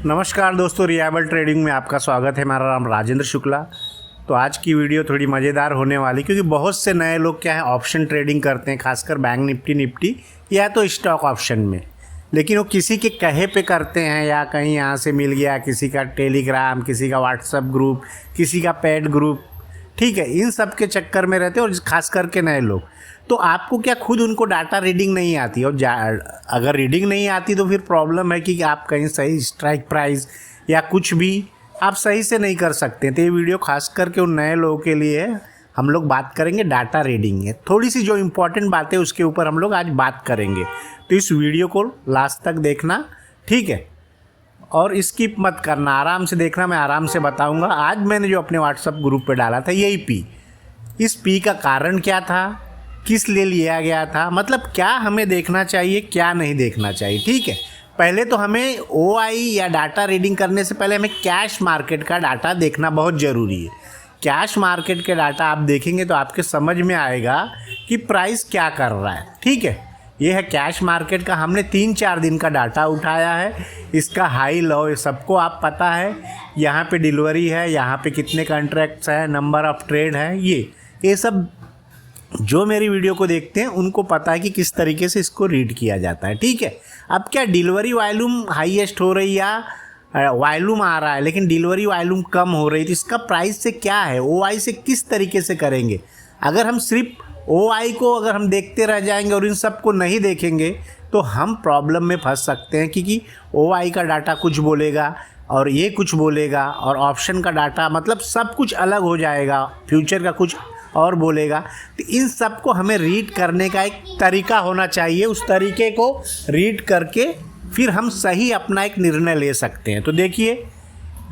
नमस्कार दोस्तों, reliable trading में आपका स्वागत है। मेरा नाम राजेंद्र शुक्ला। तो आज की वीडियो थोड़ी मज़ेदार होने वाली, क्योंकि बहुत से नए लोग क्या है ऑप्शन ट्रेडिंग करते हैं, खासकर बैंक निफ्टी या तो स्टॉक ऑप्शन में। लेकिन वो किसी के कहे पे करते हैं या कहीं यहाँ से मिल गया, किसी का टेलीग्राम, किसी का व्हाट्सएप ग्रुप, किसी का पेड ग्रुप, ठीक है, इन सब के चक्कर में रहते हैं। और खास करके नए लोग, तो आपको क्या खुद उनको डाटा रीडिंग नहीं आती, और अगर रीडिंग नहीं आती तो फिर प्रॉब्लम है कि आप कहीं सही स्ट्राइक प्राइस या कुछ भी आप सही से नहीं कर सकते। तो ये वीडियो खास करके उन नए लोगों के लिए है। हम लोग बात करेंगे डाटा रीडिंग है, थोड़ी सी जो इम्पोर्टेंट बातें उसके ऊपर हम लोग आज बात करेंगे। तो इस वीडियो को लास्ट तक देखना, ठीक है, और स्किप मत करना, आराम से देखना, मैं आराम से बताऊंगा। आज मैंने जो अपने व्हाट्सएप ग्रुप पे डाला था यही पी, इस पी का कारण क्या था, किस लिए लिया गया था, मतलब क्या हमें देखना चाहिए, क्या नहीं देखना चाहिए, ठीक है। पहले तो हमें ओआई या डाटा रीडिंग करने से पहले हमें कैश मार्केट का डाटा देखना बहुत ज़रूरी है। कैश मार्केट के डाटा आप देखेंगे तो आपके समझ में आएगा कि प्राइस क्या कर रहा है, ठीक है। ये है कैश मार्केट का, हमने 3-4 दिन का डाटा उठाया है। इसका हाई लो सबको आप पता है, यहाँ पे डिलीवरी है, यहाँ पे कितने कॉन्ट्रैक्ट्स हैं, नंबर ऑफ ट्रेड है, ये सब जो मेरी वीडियो को देखते हैं उनको पता है कि किस तरीके से इसको रीड किया जाता है, ठीक है। अब क्या डिलीवरी वॉल्यूम हाईएस्ट हो रही या वॉल्यूम आ रहा है लेकिन डिलीवरी वॉल्यूम कम हो रही, तो इसका प्राइस से क्या है, ओआई से किस तरीके से करेंगे। अगर हम सिर्फ ओआई को अगर हम देखते रह जाएंगे और इन सब को नहीं देखेंगे तो हम प्रॉब्लम में फंस सकते हैं, क्योंकि ओआई का डाटा कुछ बोलेगा और ये कुछ बोलेगा, और ऑप्शन का डाटा मतलब सब कुछ अलग हो जाएगा, फ्यूचर का कुछ और बोलेगा। तो इन सब को हमें रीड करने का एक तरीका होना चाहिए, उस तरीके को रीड करके फिर हम सही अपना एक निर्णय ले सकते हैं। तो देखिए,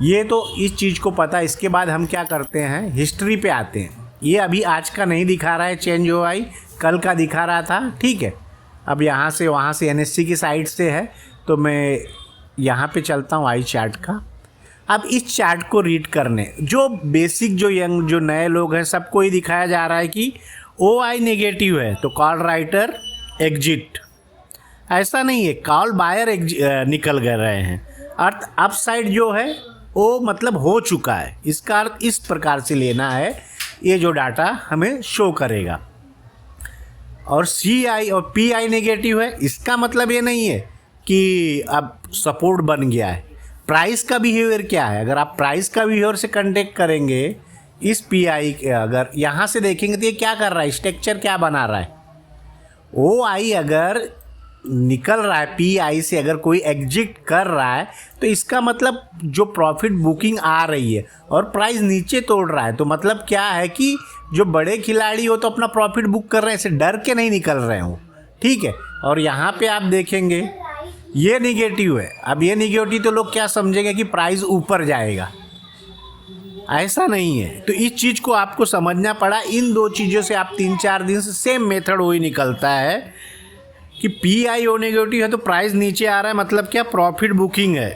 ये तो इस चीज़ को पता है। इसके बाद हम क्या करते हैं, हिस्ट्री पे आते हैं। ये अभी आज का नहीं दिखा रहा है चेंज ओआई, कल का दिखा रहा था, ठीक है। अब यहाँ से वहाँ से एनएससी की साइड से है, तो मैं यहाँ पे चलता हूँ आई चार्ट का। अब इस चार्ट को रीड करने जो बेसिक जो नए लोग हैं सबको ही दिखाया जा रहा है कि ओआई नेगेटिव है तो कॉल राइटर एग्जिट। ऐसा नहीं है, कॉल बायर निकल गए रहे हैं, अर्थ अप साइड जो है वो मतलब हो चुका है। इसका अर्थ इस प्रकार से लेना है, ये जो डाटा हमें शो करेगा। और सी आई और पी आई नेगेटिव है, इसका मतलब ये नहीं है कि अब सपोर्ट बन गया है। प्राइस का बिहेवियर क्या है, अगर आप प्राइस का बिहेवियर से कंटेक्ट करेंगे इस पीआई के, अगर यहाँ से देखेंगे तो ये क्या कर रहा है, स्ट्रक्चर क्या बना रहा है। ओआई अगर निकल रहा है पीआई से, अगर कोई एग्जिट कर रहा है तो इसका मतलब जो प्रॉफिट बुकिंग आ रही है और प्राइस नीचे तोड़ रहा है, तो मतलब क्या है कि जो बड़े खिलाड़ी हो तो अपना प्रॉफिट बुक कर रहे हैं, इसे डर के नहीं निकल रहे हो, ठीक है। और यहाँ पे आप देखेंगे ये निगेटिव है। अब ये निगेटिव तो लोग क्या समझेंगे कि प्राइस ऊपर जाएगा, ऐसा नहीं है। तो इस चीज़ को आपको समझना पड़ा। इन दो चीज़ों से आप 3-4 दिन से सेम मेथड वही निकलता है कि पी आई ओ नेगेटिव है तो प्राइस नीचे आ रहा है, मतलब क्या, प्रॉफिट बुकिंग है,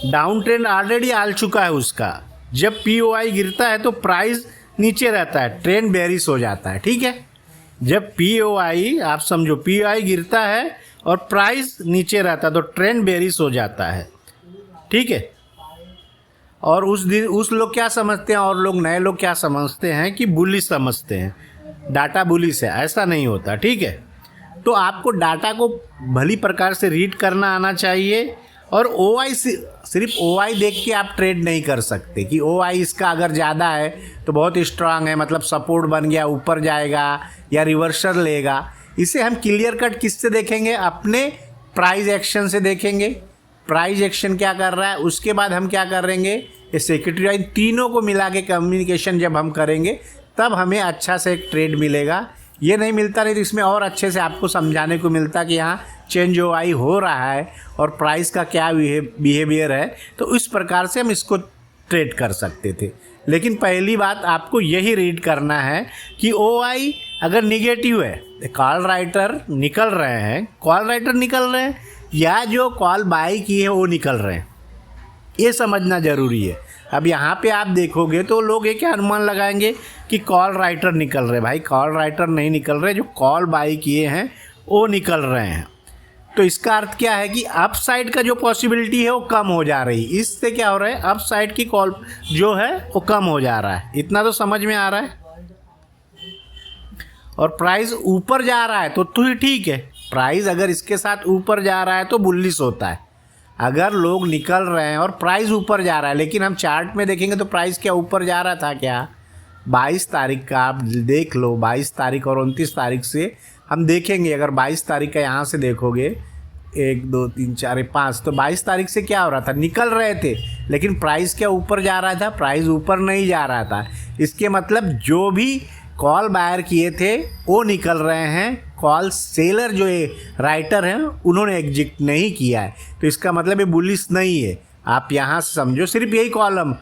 डाउन ट्रेंड ऑलरेडी आ चुका है उसका। जब पी ओ आई गिरता है तो प्राइस नीचे रहता है, ट्रेंड बेरिश हो जाता है, ठीक है। जब पी ओ आई, आप समझो, पी ओ आई गिरता है और प्राइस नीचे रहता है तो ट्रेंड बेरिश हो जाता है, ठीक है। और उस दिन उस लोग क्या समझते हैं, और लोग नए लोग क्या समझते हैं कि बुलिश समझते हैं, डाटा बुलिश है, ऐसा नहीं होता, ठीक है। तो आपको डाटा को भली प्रकार से रीड करना आना चाहिए। और ओआई सिर्फ ओआई देख के आप ट्रेड नहीं कर सकते कि ओआई इसका अगर ज़्यादा है तो बहुत स्ट्रांग है, मतलब सपोर्ट बन गया, ऊपर जाएगा या रिवर्सल लेगा। इसे हम क्लियर कट किससे देखेंगे, अपने प्राइस एक्शन से देखेंगे। प्राइस एक्शन क्या कर रहा है, उसके बाद हम क्या करेंगे, ये सिक्योरिटी, तीनों को मिला के कम्युनिकेशन जब हम करेंगे तब हमें अच्छा से एक ट्रेड मिलेगा। ये नहीं मिलता नहीं तो इसमें और अच्छे से आपको समझाने को मिलता कि यहाँ चेंज ओआई हो रहा है और प्राइस का क्या बिहेवियर है, तो इस प्रकार से हम इसको ट्रेड कर सकते थे। लेकिन पहली बात आपको यही रीड करना है कि ओआई अगर निगेटिव है, कॉल राइटर निकल रहे हैं या जो कॉल बाई की है वो निकल रहे हैं, ये समझना ज़रूरी है। अब यहाँ पे आप देखोगे तो लोग ये क्या अनुमान लगाएंगे कि कॉल राइटर निकल रहे, भाई कॉल राइटर नहीं निकल रहे, जो कॉल बाई किए हैं वो निकल रहे हैं। तो इसका अर्थ क्या है कि अप साइड का जो पॉसिबिलिटी है वो कम हो जा रही, इससे क्या हो रहा है, अप साइड की कॉल जो है वो कम हो जा रहा है। इतना तो समझ में आ रहा है। और प्राइस ऊपर जा रहा है तो ठीक है, प्राइस अगर इसके साथ ऊपर जा रहा है तो बुलिश होता है। अगर लोग निकल रहे हैं और प्राइस ऊपर जा रहा है, लेकिन हम चार्ट में देखेंगे तो प्राइस क्या ऊपर जा रहा था क्या? 22 तारीख का आप देख लो, 22 तारीख और 29 तारीख से हम देखेंगे। अगर 22 तारीख का यहाँ से देखोगे 1 2 3 4 5, तो 22 तारीख से क्या हो रहा था, निकल रहे थे, लेकिन प्राइस क्या ऊपर जा रहा था? प्राइस ऊपर नहीं जा रहा था। इसके मतलब जो भी कॉल बायर किए थे वो निकल रहे हैं, कॉल सेलर जो है राइटर हैं उन्होंने एग्जिट नहीं किया है। तो इसका मतलब ये बुलिश नहीं है। आप यहाँ से समझो, सिर्फ यही कॉलम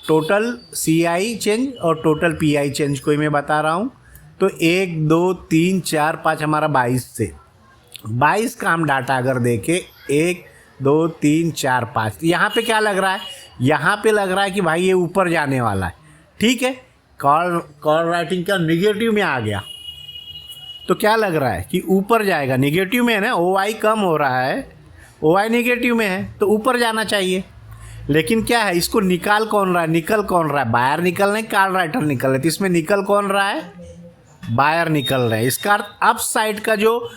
टोटल CI चेंज और टोटल PI चेंज को ही मैं बता रहा हूँ। तो 1 2 3 4 5 हमारा 22 से 22 का हम डाटा अगर देखें, 1 2 3 4 5, यहाँ पे क्या लग रहा है? यहाँ पे लग रहा है कि भाई ये ऊपर जाने वाला है। ठीक है, कॉल राइटिंग का निगेटिव में आ गया तो क्या लग रहा है कि ऊपर जाएगा, निगेटिव में है ना, OI कम हो रहा है, OI निगेटिव में है तो ऊपर जाना चाहिए। लेकिन क्या है, इसको निकाल कौन रहा है, निकल कौन रहा है? बायर निकल रहे हैं, कॉल राइटर निकल रहे हैं। तो इसमें निकल कौन रहा है? बायर निकल रहे हैं। इसका अर्थ अप साइड का जो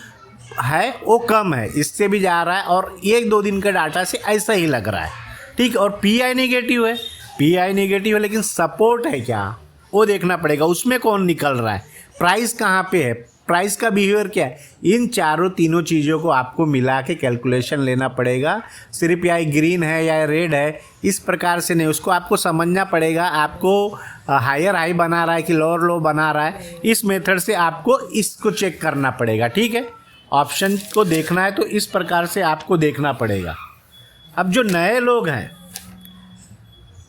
है वो कम है, इससे भी जा रहा है और 1-2 दिन के डाटा से ऐसा ही लग रहा है। ठीक है, और PI नेगेटिव है, PI नेगेटिव है, लेकिन सपोर्ट है क्या वो देखना पड़ेगा। उसमें कौन निकल रहा है, प्राइस कहाँ पे है, प्राइस का बिहेवियर क्या है, इन तीनों चीज़ों को आपको मिला के कैलकुलेशन लेना पड़ेगा। सिर्फ या ग्रीन है या रेड है इस प्रकार से नहीं, उसको आपको समझना पड़ेगा। आपको हायर हाई बना रहा है कि लोअर लो बना रहा है, इस मेथड से आपको इसको चेक करना पड़ेगा। ठीक है, ऑप्शन को देखना है तो इस प्रकार से आपको देखना पड़ेगा। अब जो नए लोग हैं,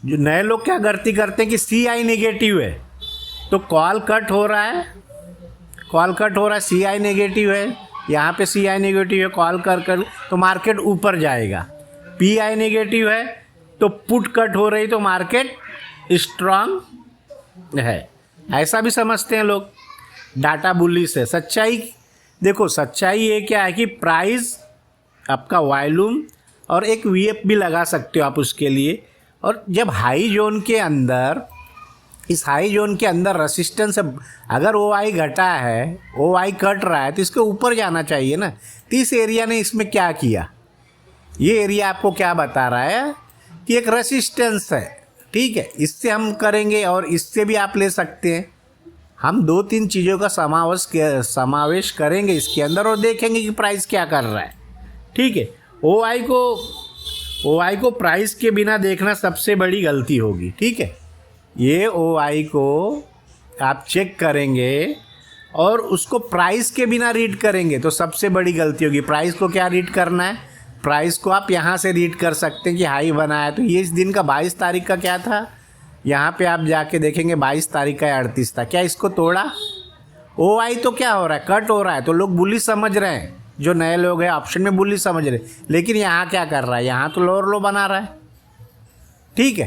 जो नए लोग क्या गलती करते हैं कि CI नेगेटिव है तो कॉल कट हो रहा है, कॉल कट हो रहा है, CI नेगेटिव है, यहाँ पे CI नेगेटिव है, कॉल कर तो मार्केट ऊपर जाएगा। PI नेगेटिव है तो पुट कट हो रही तो मार्केट स्ट्रांग है, ऐसा भी समझते हैं लोग। डाटा बुलिश है। सच्चाई देखो, सच्चाई ये क्या है कि प्राइस आपका वॉल्यूम और एक VF भी लगा सकते हो आप उसके लिए। और जब हाई जोन के अंदर, इस हाई जोन के अंदर रेसिस्टेंस, अगर OI घटा है, OI कट रहा है तो इसके ऊपर जाना चाहिए ना। तो इस एरिया ने इसमें क्या किया, ये एरिया आपको क्या बता रहा है कि एक रेसिस्टेंस है। ठीक है, इससे हम करेंगे और इससे भी आप ले सकते हैं। हम 2-3 चीज़ों का समावेश करेंगे इसके अंदर और देखेंगे कि प्राइस क्या कर रहा है। ठीक है, OI को प्राइस के बिना देखना सबसे बड़ी गलती होगी। ठीक है, ये OI को आप चेक करेंगे और उसको प्राइस के बिना रीड करेंगे तो सबसे बड़ी गलती होगी। प्राइस को क्या रीड करना है, प्राइस को आप यहाँ से रीड कर सकते हैं कि हाई बनाया। तो ये इस दिन का 22 तारीख का क्या था, यहाँ पे आप जाके देखेंगे 22 तारीख का 38 था, क्या इसको तोड़ा? OI तो क्या हो रहा है, कट हो रहा है, तो लोग बुलिश समझ रहे हैं, जो नए लोग हैं ऑप्शन में बुलिश समझ रहे हैं। लेकिन यहाँ क्या कर रहा है, यहाँ तो लोअर लो बना रहा है। ठीक है,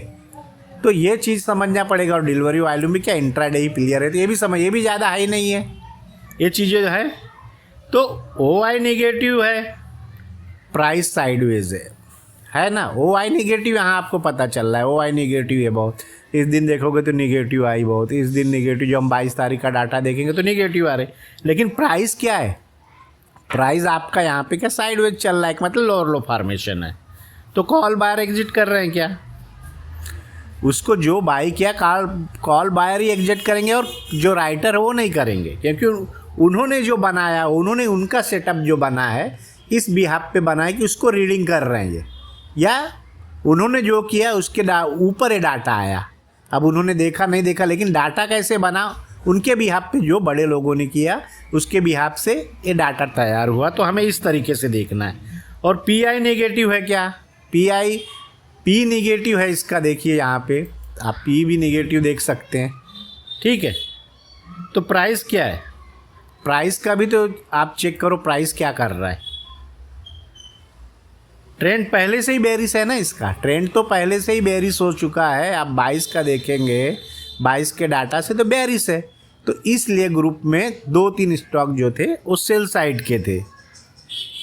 तो ये चीज़ समझना पड़ेगा। और डिलीवरी वॉल्यूम भी क्या इंट्राडे ही क्लियर है, तो ये भी समझ, ये भी ज़्यादा हाई नहीं है, ये चीज़ें जो है। तो OI नेगेटिव है, प्राइस साइडवेज है ना। OI नेगेटिव यहाँ आपको पता चल रहा है, OI नेगेटिव है बहुत। इस दिन देखोगे तो नेगेटिव आई बहुत, इस दिन नेगेटिव, जो हम 22 तारीख का डाटा देखेंगे तो नेगेटिव आ रहे। लेकिन प्राइस क्या है, प्राइस आपका यहाँ पे क्या साइडवेज चल रहा है, मतलब लोअर लो फॉर्मेशन है। तो कॉल बायर एग्जिट कर रहे हैं क्या, उसको जो बाई किया कॉल बायर ही एग्जिट करेंगे और जो राइटर है वो नहीं करेंगे, क्योंकि उन्होंने जो बनाया, उन्होंने उनका सेटअप जो बना है इस बिहाफ पे बना है कि उसको रीडिंग कर रहे हैं ये, या उन्होंने जो किया उसके ऊपर ये डाटा आया। अब उन्होंने देखा नहीं देखा, लेकिन डाटा कैसे बना, उनके बिहाफ पे जो बड़े लोगों ने किया उसके बिहाफ से ये डाटा तैयार हुआ। तो हमें इस तरीके से देखना है। और PI नेगेटिव है क्या, P नेगेटिव है इसका, देखिए यहाँ पे आप P भी नेगेटिव देख सकते हैं। ठीक है, तो प्राइस क्या है, प्राइस का भी तो आप चेक करो, प्राइस क्या कर रहा है। ट्रेंड पहले से ही बेरिश है ना, इसका ट्रेंड तो पहले से ही बेरिश हो चुका है। आप 22 का देखेंगे, 22 के डाटा से तो बेरिश है। तो इसलिए ग्रुप में 2-3 स्टॉक जो थे वो सेल साइड के थे।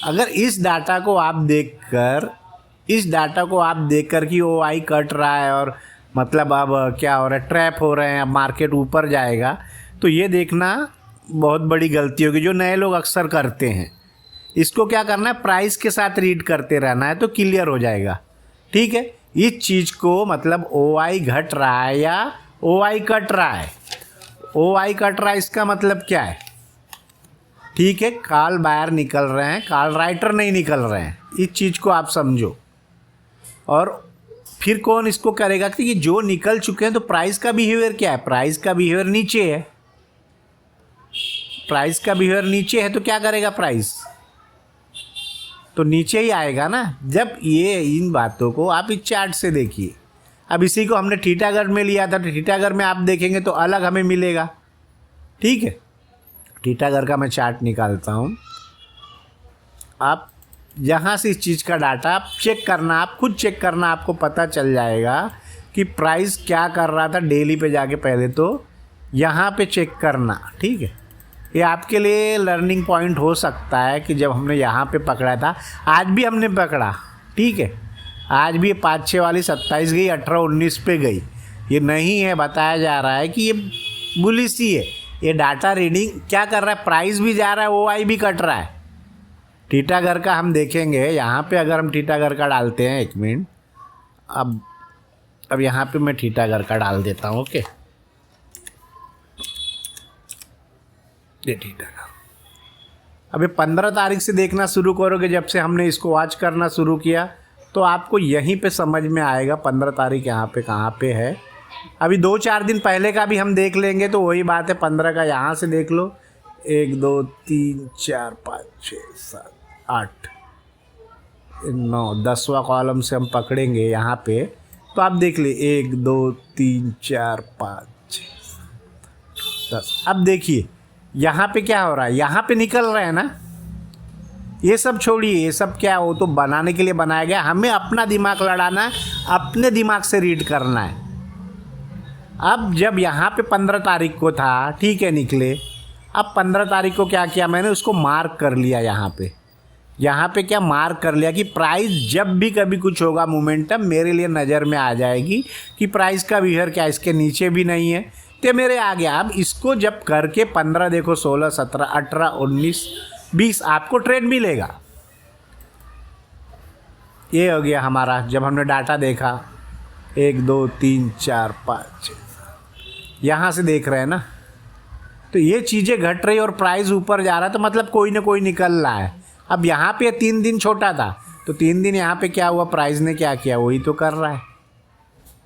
अगर इस डाटा को आप देखकर कि ओ आई कट रहा है और मतलब अब क्या हो रहा है, ट्रैप हो रहे हैं, अब मार्केट ऊपर जाएगा, तो ये देखना बहुत बड़ी गलती होगी जो नए लोग अक्सर करते हैं। इसको क्या करना है, प्राइस के साथ रीड करते रहना है तो क्लियर हो जाएगा। ठीक है, इस चीज़ को मतलब ओ आई घट रहा है या ओ आई कट रहा है, ओ आई कट रहा है इसका मतलब क्या है, ठीक है, कॉल बायर निकल रहे हैं, कॉल राइटर नहीं निकल रहे हैं। इस चीज़ को आप समझो। और फिर कौन इसको करेगा कि जो निकल चुके हैं, तो प्राइस का बिहेवियर क्या है, प्राइस का बिहेवियर नीचे है, प्राइस का बिहेवियर नीचे है, तो क्या करेगा प्राइस, तो नीचे ही आएगा ना। जब ये इन बातों को आप इस चार्ट से देखिए, अब इसी को हमने टीटागढ़ में लिया था, तो टीटागढ़ में आप देखेंगे तो अलग हमें मिलेगा। ठीक है, टीटागढ़ का मैं चार्ट निकालता हूँ। आप यहाँ से इस चीज़ का डाटा आप चेक करना, आप खुद चेक करना, आपको पता चल जाएगा कि प्राइस क्या कर रहा था डेली पे जाके। पहले तो यहाँ पे चेक करना, ठीक है, ये आपके लिए लर्निंग पॉइंट हो सकता है कि जब हमने यहाँ पे पकड़ा था, आज भी हमने पकड़ा, ठीक है, आज भी 5-6 वाली 27 गई, 18-19 पे गई। ये नहीं है, बताया जा रहा है कि ये बुलिश ही है। ये डाटा रीडिंग क्या कर रहा है, प्राइस भी जा रहा है, ओ आई भी कट रहा है। टीटागढ़ का हम देखेंगे, यहाँ पे अगर हम टीटागढ़ का डालते हैं, 1 मिनट, अब यहाँ पे मैं टीटागढ़ का डाल देता हूँ। ओके, ये टीटागढ़ अभी 15 तारीख से देखना शुरू करोगे, जब से हमने इसको वॉच करना शुरू किया, तो आपको यहीं पे समझ में आएगा 15 तारीख यहाँ पे कहाँ पे है। अभी 2-4 दिन पहले का भी हम देख लेंगे तो वही बात है। 15 का यहाँ से देख लो, 1 2 3 4 5 6 7 8 9 10वां कॉलम से हम पकड़ेंगे यहाँ पे, तो आप देख ले 1 2 3 4 5 6 7 10। अब देखिए यहाँ पे क्या हो रहा है, यहाँ पे निकल रहे हैं ना। ये सब छोड़िए, ये सब क्या, वो तो बनाने के लिए बनाया गया, हमें अपना दिमाग लड़ाना है, अपने दिमाग से रीड करना है। अब जब यहाँ पे 15 तारीख को था, ठीक है, निकले, अब 15 तारीख को क्या किया मैंने, उसको मार्क कर लिया यहाँ पे क्या मार्क कर लिया कि प्राइस जब भी कभी कुछ होगा मोमेंटम, मेरे लिए नज़र में आ जाएगी कि प्राइस का बिहेवियर क्या, इसके नीचे भी नहीं है, तो मेरे आ गया। अब इसको जब करके 15 देखो, 16 17 18 19 20 आपको ट्रेड मिलेगा। ये हो गया हमारा, जब हमने डाटा देखा 1 2 3 4 5 6 यहाँ से देख रहे हैं ना, तो ये चीज़ें घट रही और प्राइस ऊपर जा रहा है, तो मतलब कोई ना कोई निकल रहा है। अब यहाँ पे 3 दिन छोटा था, तो 3 दिन यहाँ पे क्या हुआ, प्राइस ने क्या किया, वही तो कर रहा है।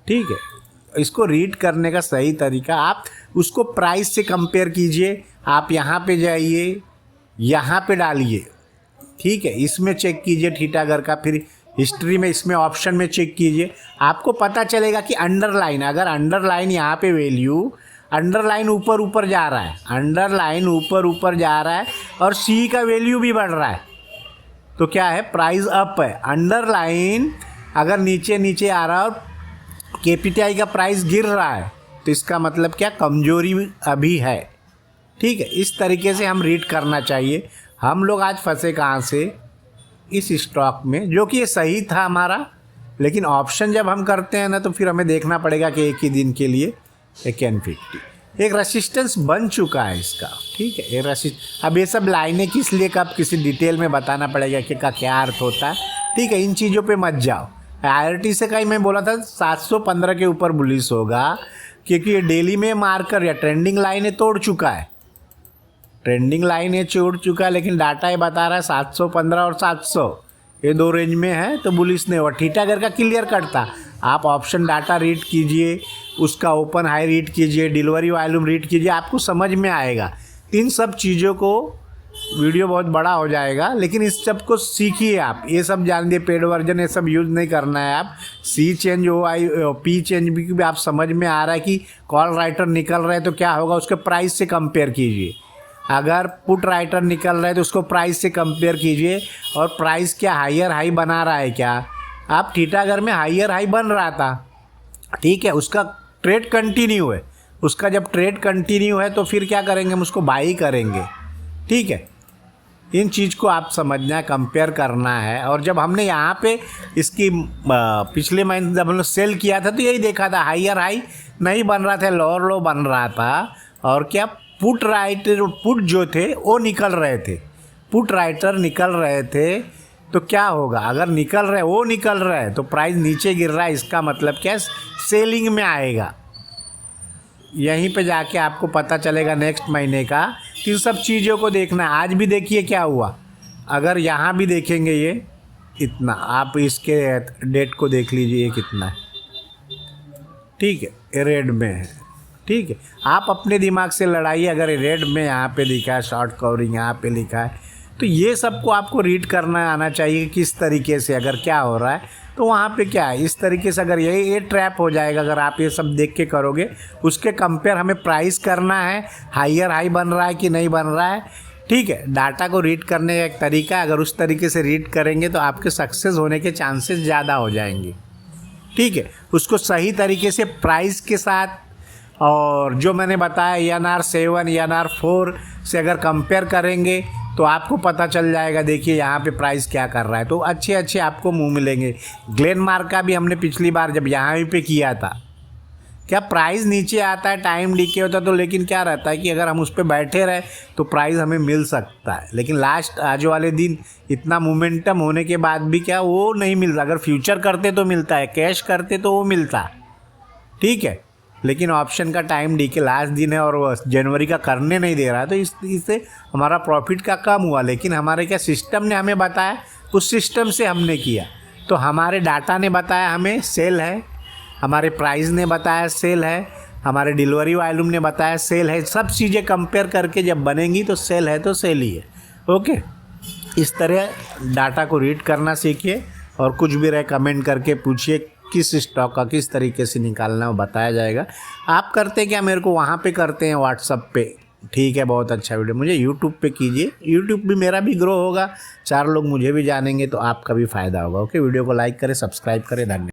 ठीक है, इसको रीड करने का सही तरीका, आप उसको प्राइस से कंपेयर कीजिए। आप यहाँ पे जाइए, यहाँ पे डालिए, ठीक है, इसमें चेक कीजिए टीटागढ़ का, फिर हिस्ट्री में, इसमें ऑप्शन में चेक कीजिए, आपको पता चलेगा कि अंडरलाइन, अगर अंडरलाइन यहाँ पे वैल्यू, अंडरलाइन ऊपर ऊपर जा रहा है, अंडरलाइन ऊपर ऊपर जा रहा है और सी का वैल्यू भी बढ़ रहा है, तो क्या है, प्राइस अप है। अंडरलाइन अगर नीचे नीचे आ रहा है और केपीटीआई का प्राइस गिर रहा है, तो इसका मतलब क्या, कमजोरी अभी है। ठीक है, इस तरीके से हम रीड करना चाहिए। हम लोग आज फंसे कहाँ से, इस स्टॉक में, जो कि ये सही था हमारा, लेकिन ऑप्शन जब हम करते हैं ना, तो फिर हमें देखना पड़ेगा कि एक ही दिन के लिए एक रेसिस्टेंस बन चुका है इसका। ठीक है, ये अब ये सब लाइनें किस लिए, कब किसी डिटेल में बताना पड़ेगा कि का क्या अर्थ होता है। ठीक है, इन चीज़ों पे मत जाओ। IRT से कहीं मैं बोला था 715 के ऊपर बुलिश होगा, क्योंकि ये डेली में मार्कर या ट्रेंडिंग लाइनें तोड़ चुका है, ट्रेंडिंग लाइन ये छोड़ चुका है, लेकिन डाटा ये बता रहा है 715 और 700, ये 2 रेंज में है, तो बुलिश नहीं हुआ। टीटागढ़ का क्लियर करता, आप ऑप्शन डाटा रीड कीजिए, उसका ओपन हाई रीड कीजिए, डिलीवरी वॉल्यूम रीड कीजिए, आपको समझ में आएगा। इन सब चीज़ों को, वीडियो बहुत बड़ा हो जाएगा, लेकिन इस सब को सीखिए आप, ये सब जान दिए, पेड वर्जन ये सब यूज़ नहीं करना है। आप सी चेंज हो, पी चेंज भी आप समझ में आ रहा है कि कॉल राइटर निकल रहे हैं तो क्या होगा, उसके प्राइस से कंपेयर कीजिए। अगर पुट राइटर निकल रहा है तो उसको प्राइस से कंपेयर कीजिए, और प्राइस क्या हायर हाई बना रहा है क्या। आप टीटागढ़ में हायर हाई बन रहा था, ठीक है, उसका ट्रेड कंटिन्यू है, उसका जब ट्रेड कंटिन्यू है तो फिर क्या करेंगे, हम उसको बाई करेंगे। ठीक है, इन चीज़ को आप समझना है, कंपेयर करना है। और जब हमने यहाँ पे इसकी पिछले महीने जब हम लोग सेल किया था तो यही देखा था, हायर हाई नहीं बन रहा था, लोअर लो बन रहा था। और क्या पुट राइटर पुट जो थे वो निकल रहे थे, पुट राइटर निकल रहे थे। तो क्या होगा, अगर निकल रहे वो निकल रहे हैं तो प्राइस नीचे गिर रहा है, इसका मतलब क्या है, सेलिंग में आएगा। यहीं पे जाके आपको पता चलेगा नेक्स्ट महीने का। इन सब चीज़ों को देखना है। आज भी देखिए क्या हुआ, अगर यहाँ भी देखेंगे ये इतना, आप इसके डेट को देख लीजिए ये कितना है, ठीक है, ये रेड में है, ठीक है। आप अपने दिमाग से लड़ाइए, अगर रेड में यहाँ पे लिखा है शॉर्ट कवरिंग, यहाँ पे लिखा है, तो ये सबको आपको रीड करना आना चाहिए किस तरीके से अगर क्या हो रहा है। तो वहाँ पे क्या है, इस तरीके से अगर ये ट्रैप हो जाएगा, अगर आप ये सब देख के करोगे, उसके कंपेयर हमें प्राइस करना है, हायर हाई बन रहा है कि नहीं बन रहा है, ठीक है। डाटा को रीड करने का एक तरीका है, अगर उस तरीके से रीड करेंगे तो आपके सक्सेस होने के चांसेस ज़्यादा हो जाएंगे, ठीक है। उसको सही तरीके से प्राइस के साथ, और जो मैंने बताया ENR7 ENR4 से अगर कंपेयर करेंगे तो आपको पता चल जाएगा। देखिए यहाँ पे प्राइस क्या कर रहा है, तो अच्छे अच्छे आपको मुंह मिलेंगे। ग्लेनमार्क का भी हमने पिछली बार जब यहाँ पे किया था, क्या प्राइस नीचे आता है, टाइम डीके होता है, तो लेकिन क्या रहता है कि अगर हम उस पर बैठे रहे तो प्राइस हमें मिल सकता है, लेकिन लास्ट आज वाले दिन इतना मोमेंटम होने के बाद भी क्या वो नहीं मिलता। अगर फ्यूचर करते तो मिलता है, कैश करते तो वो मिलता, ठीक है। लेकिन ऑप्शन का टाइम डी के लास्ट दिन है और जनवरी का करने नहीं दे रहा है, तो इससे हमारा प्रॉफिट का कम हुआ। लेकिन हमारे क्या सिस्टम ने हमें बताया, उस सिस्टम से हमने किया। तो हमारे डाटा ने बताया हमें सेल है, हमारे प्राइस ने बताया सेल है, हमारे डिलीवरी वॉल्यूम ने बताया सेल है। सब चीज़ें कंपेयर करके जब बनेंगी तो सेल है तो सेल ही है, ओके। इस तरह डाटा को रीड करना सीखिए, और कुछ भी रहे कमेंट करके पूछिए किस स्टॉक का किस तरीके से निकालना है, वो बताया जाएगा। आप करते क्या, मेरे को वहाँ पे करते हैं व्हाट्सअप पे, ठीक है। बहुत अच्छा वीडियो मुझे यूट्यूब पे कीजिए, यूट्यूब भी मेरा भी ग्रो होगा, 4 लोग मुझे भी जानेंगे तो आपका भी फ़ायदा होगा, ओके। वीडियो को लाइक करें, सब्सक्राइब करें, धन्यवाद।